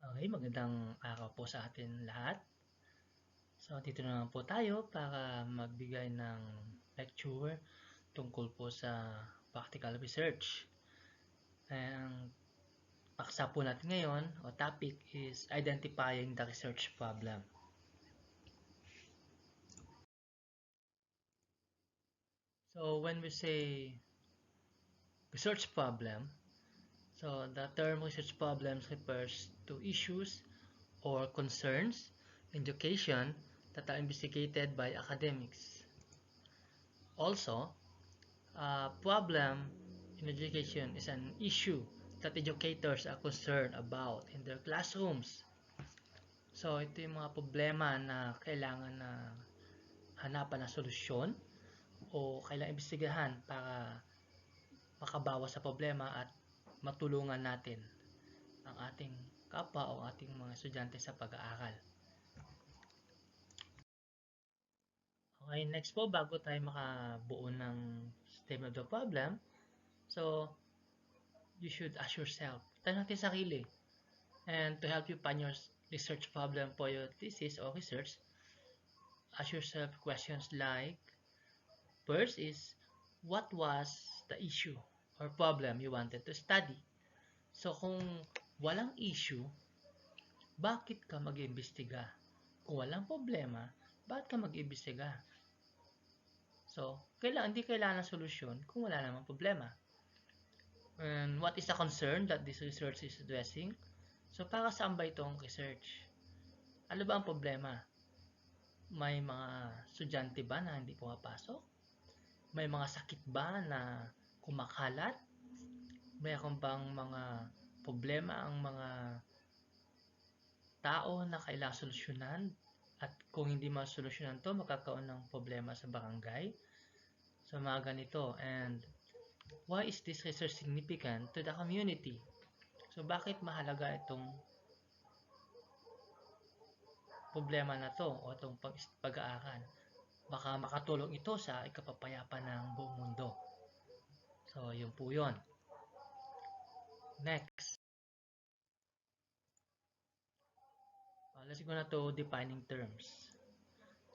Okay, magandang araw po sa atin lahat. So, dito na naman po tayo para magbigay ng lecture tungkol po sa practical research. Ang paksa po natin ngayon o topic is identifying the research problem. So, when we say research problem, so the term research problems refers to issues or concerns in education that are investigated by academics. Also, problem in education is an issue that educators are concerned about in their classrooms. So, ito yung mga problema na kailangan na hanapan ng solusyon o kailangan imbestigahan para makabawas sa problema at matulungan natin ang ating kapwa o ating mga estudyante sa pag-aaral. Okay, next po, bago tayo makabuo ng statement of the problem, so you should ask yourself, tanong natin sarili. And to help you find your research problem for your thesis or research, ask yourself questions like, first is, what was the issue or problem you wanted to study? So kung walang issue, bakit ka mag-iimbestiga? Kung walang problema, bakit ka mag-iimbestiga? So, hindi kailangan ng solusyon kung wala namang problema. And what is the concern that this research is addressing? So, para saan ba itong research? Ano ba ang problema? May mga estudyante ba na hindi pumapasok? May mga sakit ba na kumakalat? Mayroon bang mga problema ang mga tao na kailangang solusyonan? At kung hindi masolusyonan to, magkakaroon ng problema sa barangay? So, mga ganito. And why is this research significant to the community? So, bakit mahalaga itong problema na to o itong pag-aaral? Baka makatulong ito sa ikapapayapa ng buong mundo. So, yun po yun. Next. Let's go na to defining terms.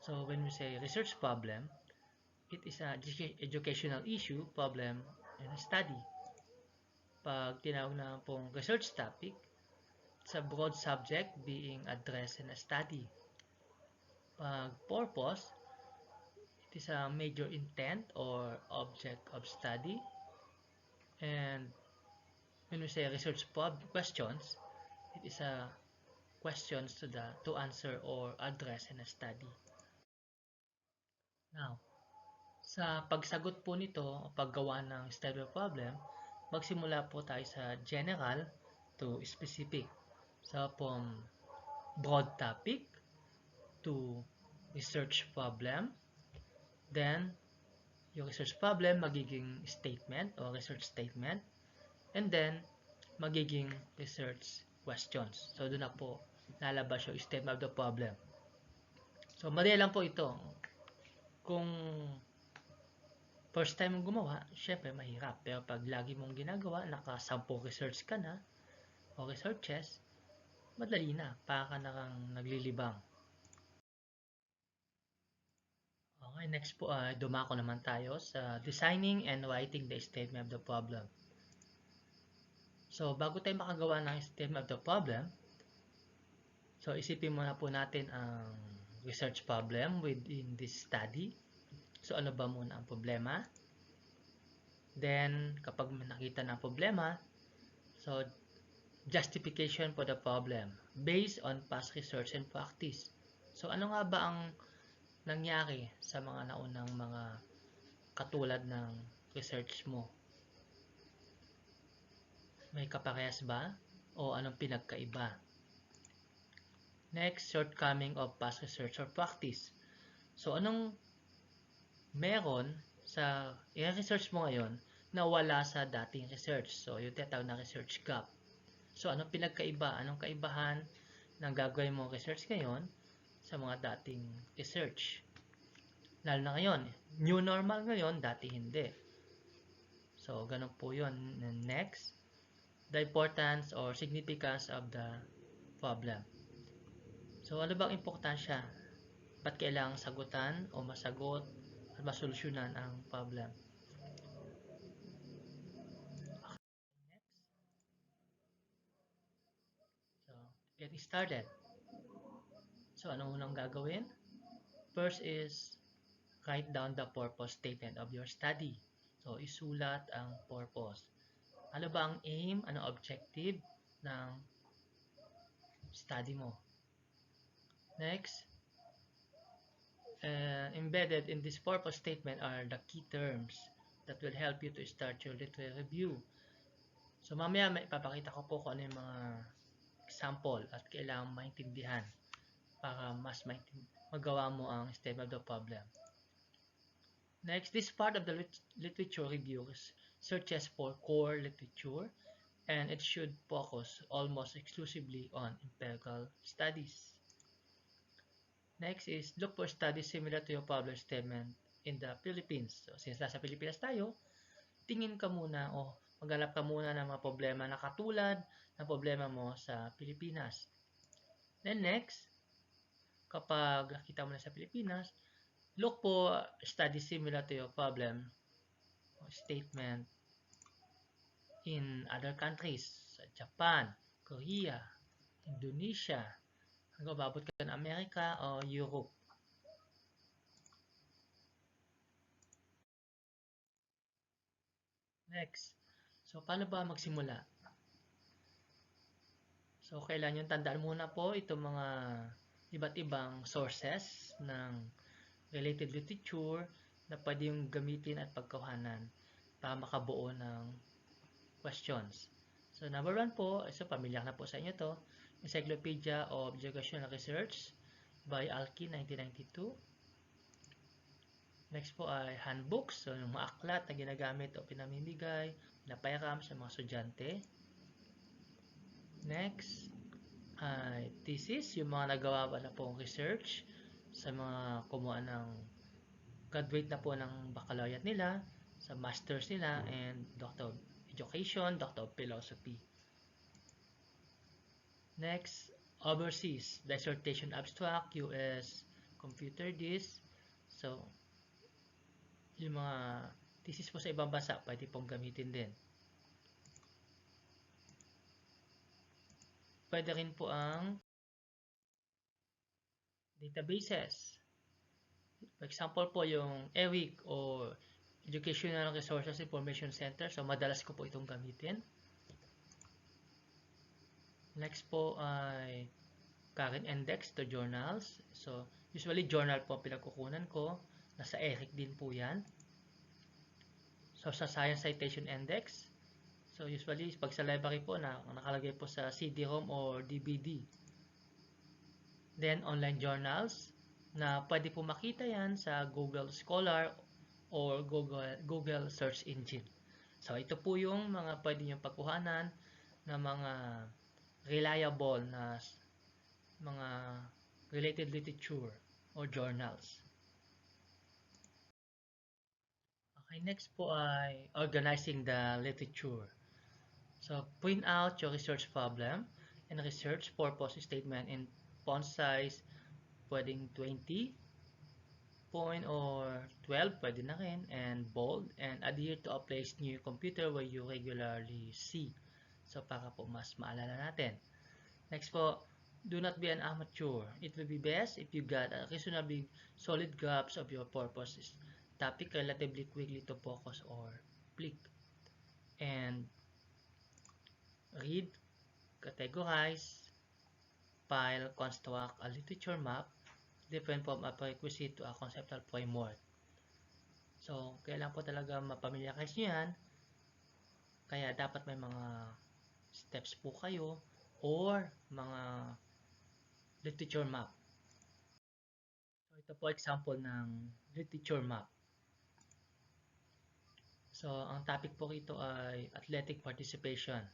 So, when we say research problem, it is an educational issue, problem, and study. Pag tinawag na pong research topic, it's a broad subject being addressed in a study. Pag purpose, it is a major intent or object of study. And when we say research questions, it is a questions to answer or address in a study. Now, sa pagsagot po nito o paggawa ng study problem, magsimula po tayo sa general to specific. So, from broad topic to research problem, then yung research problem magiging statement o research statement, and then magiging research questions. So, doon na po lalabas yung statement of the problem. So, madali lang po ito. Kung first time mong gumawa, syempre mahirap. Pero pag lagi mong ginagawa, naka-10 research ka na o researches, madali na. Para ka na kang naglilibang. Okay, next po, dumako naman tayo sa designing and writing the statement of the problem. So, bago tayo makagawa ng statement of the problem, so isipin muna po natin ang research problem within this study. So, ano ba muna ang problema? Then, kapag nakita na ang problema, so, justification for the problem based on past research and practice. So, ano nga ba ang nangyari sa mga naunang mga katulad ng research mo? May kaparehas ba? O anong pinagkaiba? Next, shortcoming of past research or practice. So, anong meron sa i-research mo ngayon na wala sa dating research? So, yung tinatawag na research gap. So, anong pinagkaiba? Anong kaibahan ng gagawin mong research ngayon sa mga dating research? Lalo na ngayon, new normal ngayon, dati hindi. So, ganun po yun. Next, the importance or significance of the problem. So, ano bang importansya? Ba't kailangang sagutan o masagot at masolusyonan ang problem? Next. So, getting started. So, anong unang gagawin? First is write down the purpose statement of your study. So, isulat ang purpose. Ano ba ang aim, ano objective ng study mo? Next, embedded in this purpose statement are the key terms that will help you to start your literary review. So, mamaya may ipapakita ko po kung ano yung mga example at kailangan maintindihan para mas magawa mo ang stem of the problem. Next, this part of the literature reviews searches for core literature, and it should focus almost exclusively on empirical studies. Next is look for studies similar to your published statement in the Philippines. So, since nasa Pilipinas tayo, tingin ka muna o maghanap ka muna ng mga problema na katulad ng problema mo sa Pilipinas. Then next, kapag nakita mo na sa Pilipinas, look for studies similar to your problem or statement in other countries, sa Japan, Korea, Indonesia, hanggang babot ka ng Amerika o Europe. Next, so paano ba magsimula? So, kailan yung tandaan muna po itong mga iba't ibang sources ng related literature na pwede yung gamitin at pagkuhanan para makabuo ng questions. So, number 1 po, so pamilyar na po sa inyo to, Encyclopedia of Educational Research by Alki, 1992. Next po ay handbooks, so yung mga aklat na ginagamit o pinamimigay, napayakam sa mga estudyante. Next ay thesis, yung mga nagawa pa na pong research sa mga kumuha ng graduate na po ng baccalaureate nila, sa masters nila, and Doctor of Education, Doctor of Philosophy. Next, overseas, dissertation abstract, US computer this. So, yung mga thesis po sa ibang bansa, pwede pong gamitin din. Pwede rin po ang databases. For example po, yung EWIC o Educational Resources Information Center. So, madalas ko po itong gamitin. Next po ay current index to journals. So, usually journal po pinagkukunan ko. Nasa ERIC din po yan. So, sa Science Citation Index. So, usually, pag sa library po, nakalagay po sa CD-ROM or DVD. Then, online journals na pwede po makita yan sa Google Scholar or Google Search Engine. So, ito po yung mga pwede nyo pagkuhanan na mga reliable na mga related literature or journals. Okay, next po ay organizing the literature. So, print out your research problem and research purpose statement in font size, pwedeng 20 point or 12, pwede na rin, and bold, and adhere to a place near your computer where you regularly see. So, para po mas maalala natin. Next po, do not be an amateur. It will be best if you got a reasonably solid grasp of your purposes, topic relatively quickly to focus or click. And read, categorize, file, construct a literature map, different from a prerequisite to a conceptual framework. So, kailangan po talaga mapamilyarize nyo yan. Kaya dapat may mga steps po kayo or mga literature map. So, ito po example ng literature map. So, ang topic po rito ay athletic participation.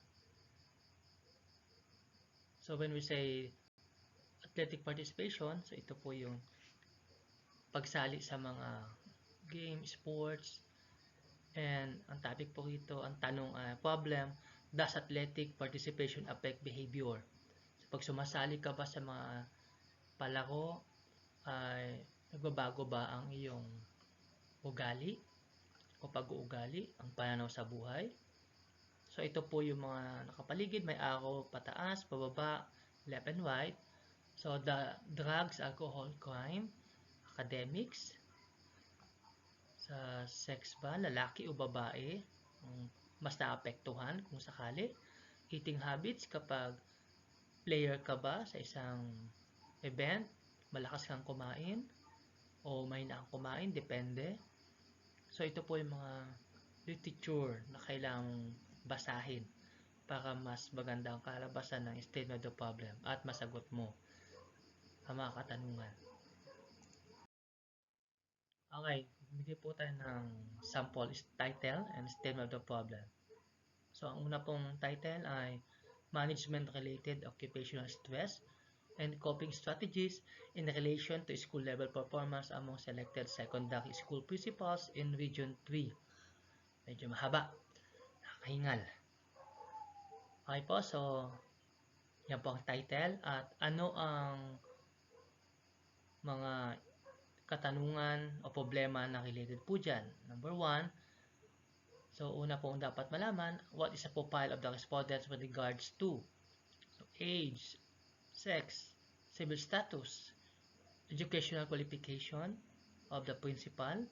So, when we say athletic participation, so ito po yung pagsali sa mga game, sports, and ang topic po rito, ang tanong ay problem, does athletic participation affect behavior? So, Pag sumasali ka ba sa mga palaro, ay nagbabago ba ang iyong ugali o pag-uugali, ang pananaw sa buhay? So ito po yung mga nakapaligid, may arrow pataas, pababa, left and right. So the drugs, alcohol, crime, academics, sa sex ba, lalaki o babae, mas naapektuhan kung sakali. Eating habits, kapag player ka ba sa isang event, malakas kang kumain o mahina kang kumain, depende. So ito po yung mga literature na kailangang basahin para mas maganda ang kalabasan ng statement of the problem at masagot mo ang mga katanungan. Okay, bigay po tayo ng sample title and statement of the problem. So ang una pong title ay Management-Related Occupational Stress and Coping Strategies in Relation to School Level Performance among Selected Secondary School Principals in Region 3. Medyo mahaba, nakahingal. Okay po, so yan po ang title at ano ang mga katanungan o problema na related po dyan. Number 1, so una pong dapat malaman, what is a profile of the respondents with regards to age, sex, civil status, educational qualification of the principal,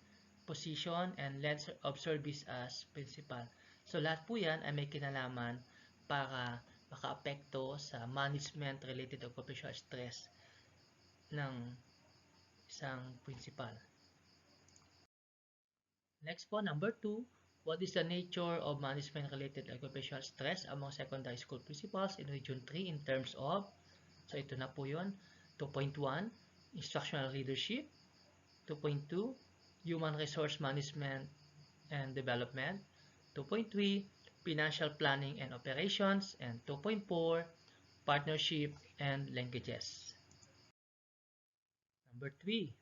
position, and length of service as principal. So lahat po yan ay may kinalaman para makaapekto sa management-related occupational stress ng isang principal. Next po, number 2, what is the nature of management-related occupational stress among secondary school principals in Region 3 in terms of, so ito na po yun, 2.1, instructional leadership, 2.2, human resource management and development, 2.3, financial planning and operations, and 2.4, partnership and linkages. Number 3,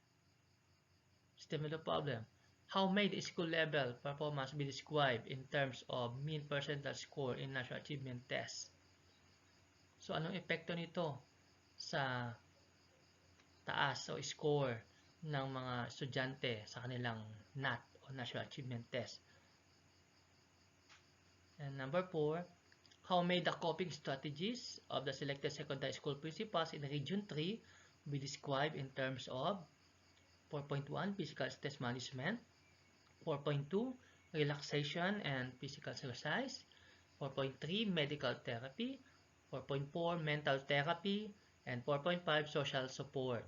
statement of problem. How may the school level performance be described in terms of mean percentile score in national achievement test? So, anong epekto nito sa taas o score ng mga estudyante sa kanilang NAT o National Achievement Test? And number 4, how may the coping strategies of the selected secondary school principals in Region 3 be described in terms of 4.1, physical stress management, 4.2, relaxation and physical exercise, 4.3, medical therapy, 4.4, mental therapy, and 4.5, social support.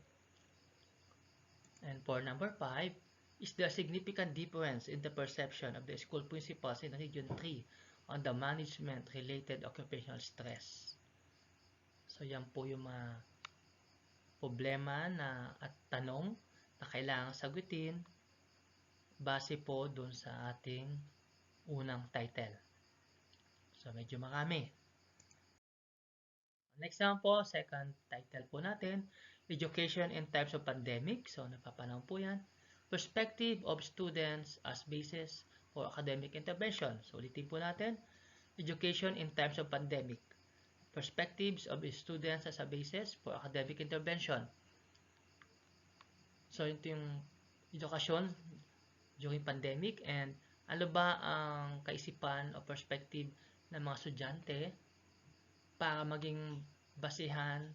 And for number 5, is there a significant difference in the perception of the school principals in Region 3 on the management-related occupational stress? So yan po yung mga problema na at tanong na kailangang sagutin base po dun sa ating unang title. So medyo marami. Next naman po, second title po natin, Education in Times of Pandemic. So napapanahon po yan. Perspective of Students as Basis for Academic Intervention. So ulitin po natin, Education in Times of Pandemic. Perspectives of Students as a Basis for Academic Intervention. So ito yung edukasyon during pandemic and ano ba ang kaisipan o perspective ng mga estudyante para maging basihan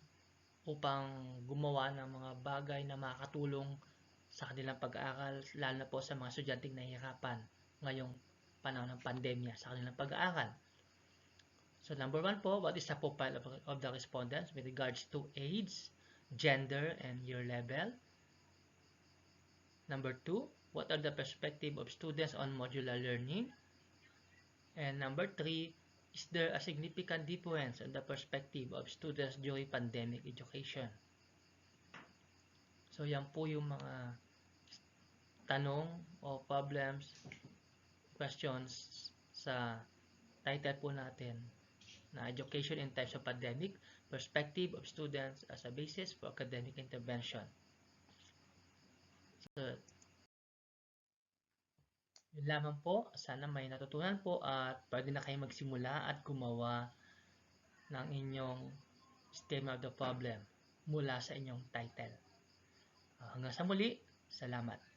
upang gumawa ng mga bagay na makakatulong sa kanilang pag-aaral, lalo na po sa mga estudyanteng nahihirapan ngayong panahon ng pandemya sa kanilang pag-aaral. So number 1 po, what is the profile of the respondents with regards to age, gender, and year level? Number 2, what are the perspective of students on modular learning? And number 3, is there a significant difference in the perspective of students during pandemic education? So yan po yung mga tanong o problems, questions sa title po natin na Education in Times of Pandemic, Perspective of Students as a Basis for Academic Intervention. So, yun lamang po. Sana may natutunan po at pwede na kayo magsimula at gumawa ng inyong Stem of the Problem mula sa inyong title. Hanggang sa muli, salamat.